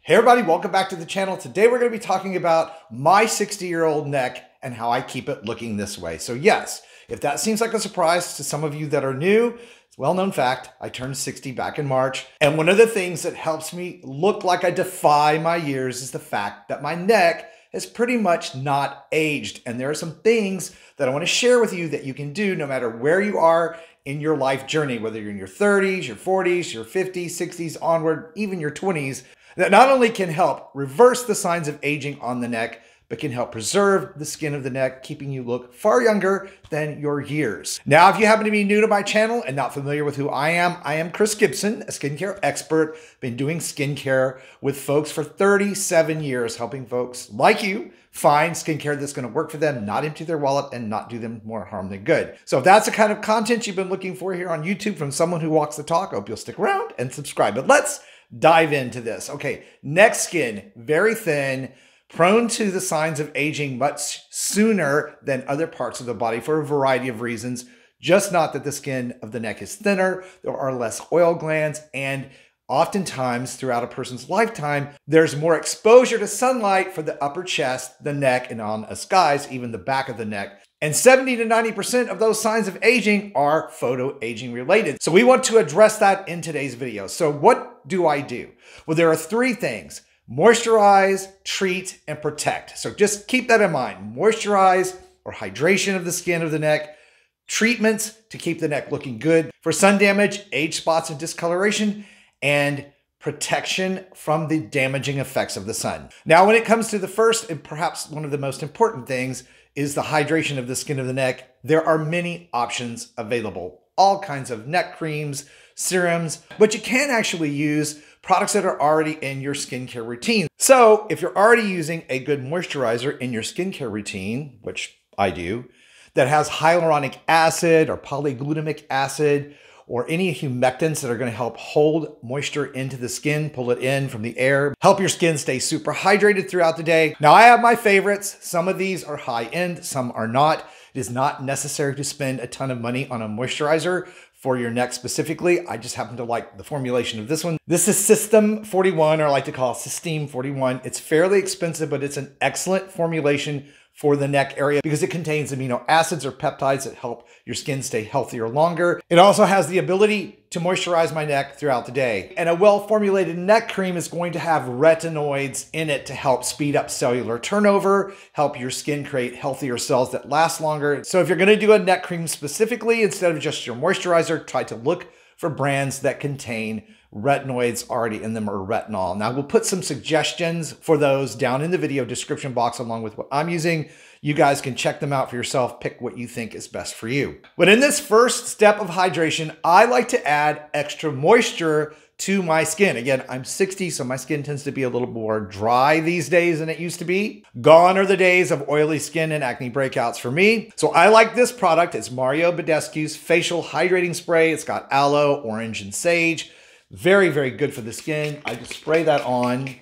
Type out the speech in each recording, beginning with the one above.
Hey everybody, welcome back to the channel. Today we're going to be talking about my 60-year-old neck and how I keep it looking this way. So yes, if that seems like a surprise to some of you that are new, it's a well-known fact. I turned 60 back in March. And one of the things that helps me look like I defy my years is the fact that my neck has pretty much not aged. And there are some things that I want to share with you that you can do no matter where you are in your life journey, whether you're in your 30s, your 40s, your 50s, 60s, onward, even your 20s, that not only can help reverse the signs of aging on the neck, but can help preserve the skin of the neck, keeping you look far younger than your years. Now, if you happen to be new to my channel and not familiar with who I am Chris Gibson, a skincare expert. Been doing skincare with folks for 37 years, helping folks like you find skincare that's going to work for them, not empty their wallet and not do them more harm than good. So if that's the kind of content you've been looking for here on YouTube from someone who walks the talk, I hope you'll stick around and subscribe. But let's dive into this. Okay, neck skin, very thin, prone to the signs of aging much sooner than other parts of the body for a variety of reasons. Just not that the skin of the neck is thinner, there are less oil glands, and oftentimes throughout a person's lifetime, there's more exposure to sunlight for the upper chest, the neck, and on us guys, even the back of the neck. And 70 to 90% of those signs of aging are photo-aging related. So we want to address that in today's video. So what do I do? Well, there are three things: moisturize, treat, and protect. So just keep that in mind. Moisturize or hydration of the skin of the neck, treatments to keep the neck looking good for sun damage, age spots, and discoloration, and protection from the damaging effects of the sun. Now, when it comes to the first and perhaps one of the most important things is the hydration of the skin of the neck, there are many options available. All kinds of neck creams, serums, but you can actually use products that are already in your skincare routine. So if you're already using a good moisturizer in your skincare routine, which I do, that has hyaluronic acid or polyglutamic acid, or any humectants that are going to help hold moisture into the skin, pull it in from the air, help your skin stay super hydrated throughout the day. Now, I have my favorites. Some of these are high-end, some are not. It is not necessary to spend a ton of money on a moisturizer for your neck specifically. I just happen to like the formulation of this one. This is System 41, or I like to call it System 41. It's fairly expensive, but it's an excellent formulation for the neck area because it contains amino acids or peptides that help your skin stay healthier longer. It also has the ability to moisturize my neck throughout the day. And a well-formulated neck cream is going to have retinoids in it to help speed up cellular turnover, help your skin create healthier cells that last longer. So if you're gonna do a neck cream specifically, instead of just your moisturizer, try to look for brands that contain retinoids already in them, or retinol. Now, we'll put some suggestions for those down in the video description box along with what I'm using. You guys can check them out for yourself, pick what you think is best for you. But in this first step of hydration, I like to add extra moisture to my skin. Again, I'm 60, so my skin tends to be a little more dry these days than it used to be. Gone are the days of oily skin and acne breakouts for me. So I like this product. It's Mario Badescu's Facial Hydrating Spray. It's got aloe, orange, and sage. Very, very good for the skin. I just spray that on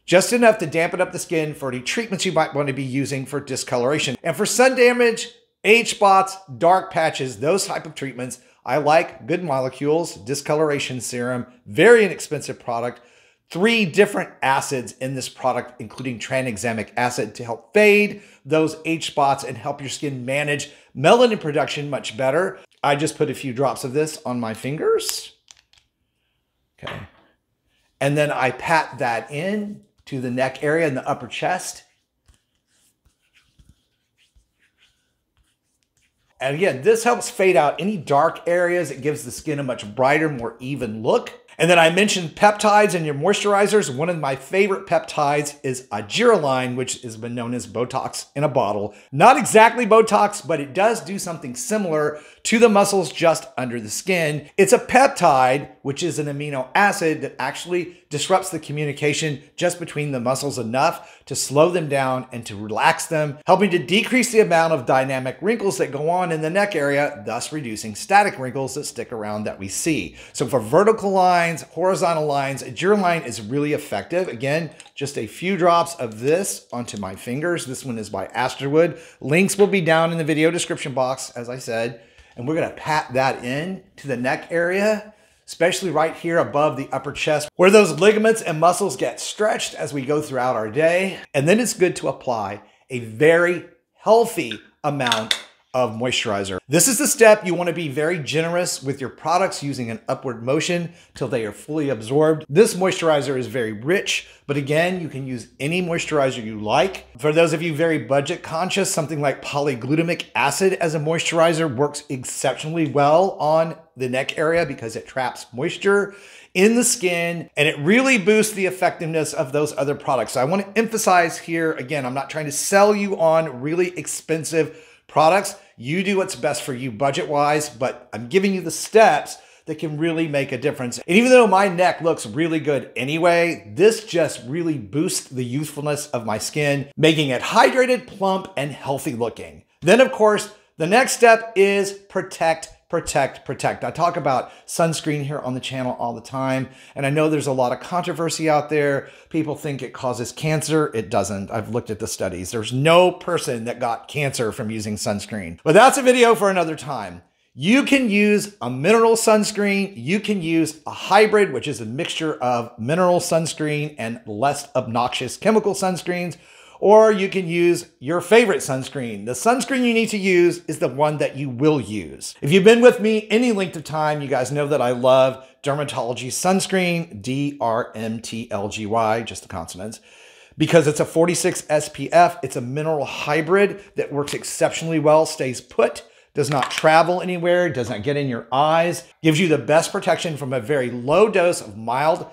just enough to dampen up the skin for any treatments you might want to be using for discoloration. And for sun damage, age spots, dark patches, those type of treatments, I like Good Molecules Discoloration Serum. Very inexpensive product. 3 different acids in this product, including tranexamic acid, to help fade those age spots and help your skin manage melanin production much better. I just put a few drops of this on my fingers. Okay. And then I pat that in to the neck area and the upper chest. And again, this helps fade out any dark areas. It gives the skin a much brighter, more even look. And then I mentioned peptides in your moisturizers. One of my favorite peptides is Agiraline, which has been known as Botox in a bottle. Not exactly Botox, but it does do something similar to the muscles just under the skin. It's a peptide, which is an amino acid that actually disrupts the communication just between the muscles enough to slow them down and to relax them, helping to decrease the amount of dynamic wrinkles that go on in the neck area, thus reducing static wrinkles that stick around that we see. So for vertical lines, horizontal lines, Agiraline is really effective. Again, just a few drops of this onto my fingers. This one is by Asterwood. Links will be down in the video description box, as I said. And we're gonna pat that in to the neck area especially right here above the upper chest, where those ligaments and muscles get stretched as we go throughout our day. And then it's good to apply a very healthy amount of moisturizer. This is the step you want to be very generous with your products, using an upward motion till they are fully absorbed. This moisturizer is very rich, but again, you can use any moisturizer you like. For those of you very budget conscious, something like polyglutamic acid as a moisturizer works exceptionally well on the neck area because it traps moisture in the skin and it really boosts the effectiveness of those other products. So I want to emphasize here, again, I'm not trying to sell you on really expensive products. You do what's best for you budget-wise, but I'm giving you the steps that can really make a difference. And even though my neck looks really good anyway, this just really boosts the youthfulness of my skin, making it hydrated, plump, and healthy looking. Then, of course, the next step is protect. I talk about sunscreen here on the channel all the time, and I know there's a lot of controversy out there. People think it causes cancer. It doesn't. I've looked at the studies. There's no person that got cancer from using sunscreen. But that's a video for another time. You can use a mineral sunscreen. You can use a hybrid, which is a mixture of mineral sunscreen and less obnoxious chemical sunscreens. Or you can use your favorite sunscreen. The sunscreen you need to use is the one that you will use. If you've been with me any length of time, you guys know that I love dermatology sunscreen, DRMTLGY, just the consonants, because it's a 46 SPF. It's a mineral hybrid that works exceptionally well, stays put, does not travel anywhere, does not get in your eyes, gives you the best protection from a very low dose of mild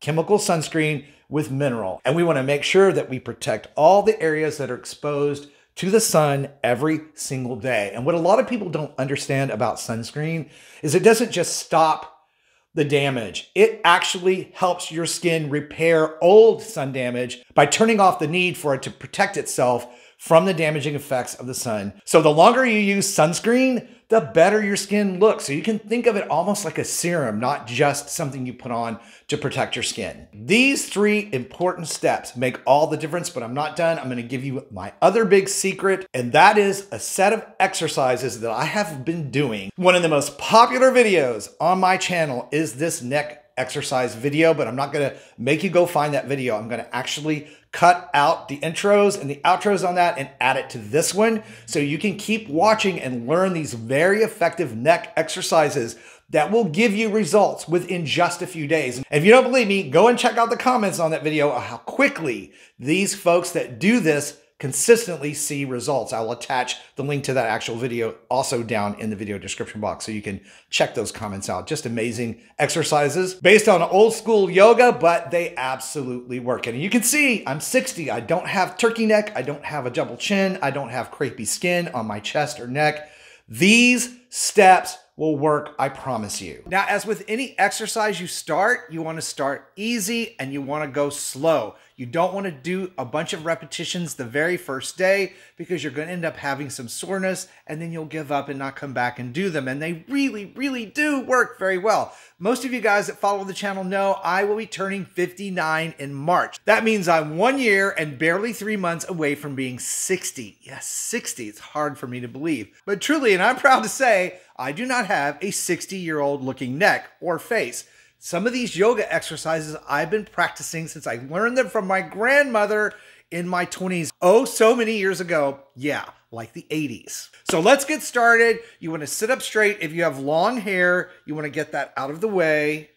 chemical sunscreen with mineral. And we want to make sure that we protect all the areas that are exposed to the sun every single day. And what a lot of people don't understand about sunscreen is it doesn't just stop the damage. It actually helps your skin repair old sun damage by turning off the need for it to protect itself from the damaging effects of the sun. So the longer you use sunscreen, the better your skin looks. So you can think of it almost like a serum, not just something you put on to protect your skin. These three important steps make all the difference, but I'm not done. I'm going to give you my other big secret, and that is a set of exercises that I have been doing. One of the most popular videos on my channel is this neck exercise video, but I'm not going to make you go find that video. I'm going to actually cut out the intros and the outros on that and add it to this one so you can keep watching and learn these very effective neck exercises that will give you results within just a few days. And if you don't believe me, go and check out the comments on that video of how quickly these folks that do this consistently see results. I will attach the link to that actual video also down in the video description box so you can check those comments out. Just amazing exercises based on old school yoga, but they absolutely work. And you can see I'm 60. I don't have turkey neck. I don't have a double chin. I don't have crepey skin on my chest or neck. These steps will work, I promise you. Now, as with any exercise you start, you want to start easy and you want to go slow. You don't want to do a bunch of repetitions the very first day because you're going to end up having some soreness and then you'll give up and not come back and do them. And they really, really do work very well. Most of you guys that follow the channel know I will be turning 59 in March. That means I'm 1 year and barely 3 months away from being 60. Yes, 60. It's hard for me to believe. But truly, and I'm proud to say, I do not have a 60-year-old looking neck or face. Some of these yoga exercises I've been practicing since I learned them from my grandmother in my 20s. Oh, so many years ago. Yeah, like the 80s. So let's get started. You want to sit up straight. If you have long hair, you want to get that out of the way.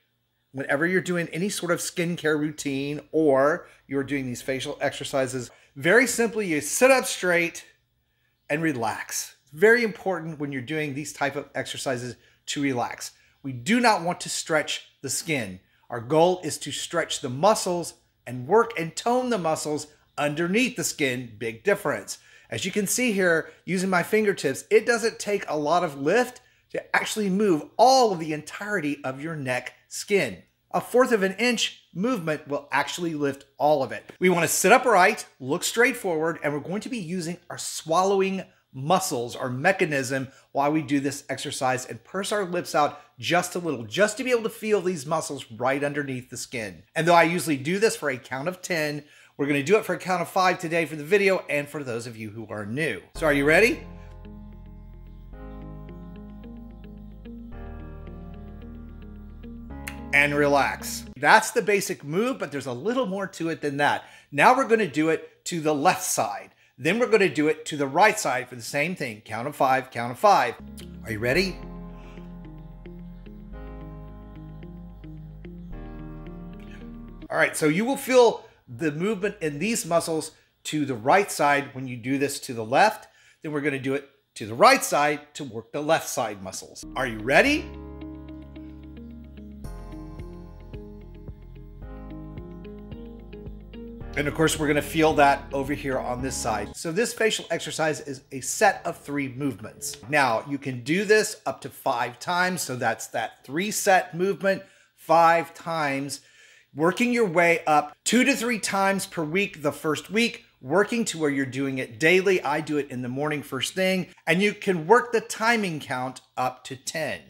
Whenever you're doing any sort of skincare routine or you're doing these facial exercises, very simply, you sit up straight and relax. Very important when you're doing these type of exercises to relax. We do not want to stretch the skin. Our goal is to stretch the muscles and work and tone the muscles underneath the skin. Big difference. As you can see here, using my fingertips, it doesn't take a lot of lift to actually move all of the entirety of your neck skin. 1/4 of an inch movement will actually lift all of it. We want to sit upright, look straight forward, and we're going to be using our swallowing muscles or mechanism while we do this exercise and purse our lips out just a little, just to be able to feel these muscles right underneath the skin. And though I usually do this for a count of 10, we're going to do it for a count of 5 today for the video and for those of you who are new. So are you ready? and relax. That's the basic move, but there's a little more to it than that. Now we're going to do it to the left side. Then we're going to do it to the right side for the same thing. Count of 5, count of 5. Are you ready? All right, so you will feel the movement in these muscles to the right side when you do this to the left. Then we're going to do it to the right side to work the left side muscles. Are you ready? And of course, we're going to feel that over here on this side. So this facial exercise is a set of 3 movements. Now, you can do this up to 5 times. So that's that 3-set movement 5 times, working your way up 2 to 3 times per week the first week, working to where you're doing it daily. I do it in the morning first thing, and you can work the timing count up to 10.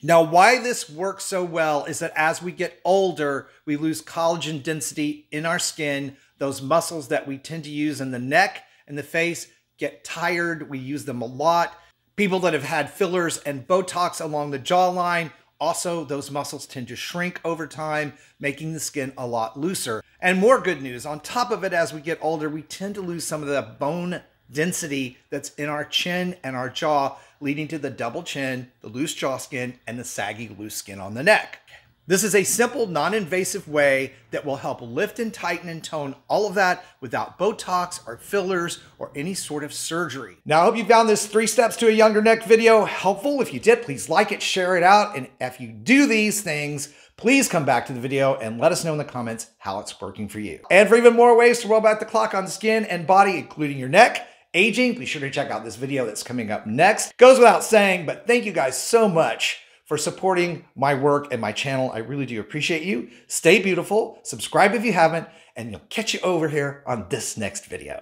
Now, why this works so well is that as we get older, we lose collagen density in our skin. Those muscles that we tend to use in the neck and the face get tired. We use them a lot. People that have had fillers and Botox along the jawline, also those muscles tend to shrink over time, making the skin a lot looser. And more good news, on top of it, as we get older, we tend to lose some of the bone density that's in our chin and our jaw, leading to the double chin, the loose jaw skin, and the saggy loose skin on the neck. This is a simple, non-invasive way that will help lift and tighten and tone all of that without Botox or fillers or any sort of surgery. Now, I hope you found this 3 steps to a younger neck video helpful. If you did, please like it, share it out. And if you do these things, please come back to the video and let us know in the comments how it's working for you. And for even more ways to roll back the clock on skin and body, including your neck, aging, be sure to check out this video that's coming up next. Goes without saying, but thank you guys so much for supporting my work and my channel. I really do appreciate you. Stay beautiful, subscribe if you haven't, and you'll catch you over here on this next video.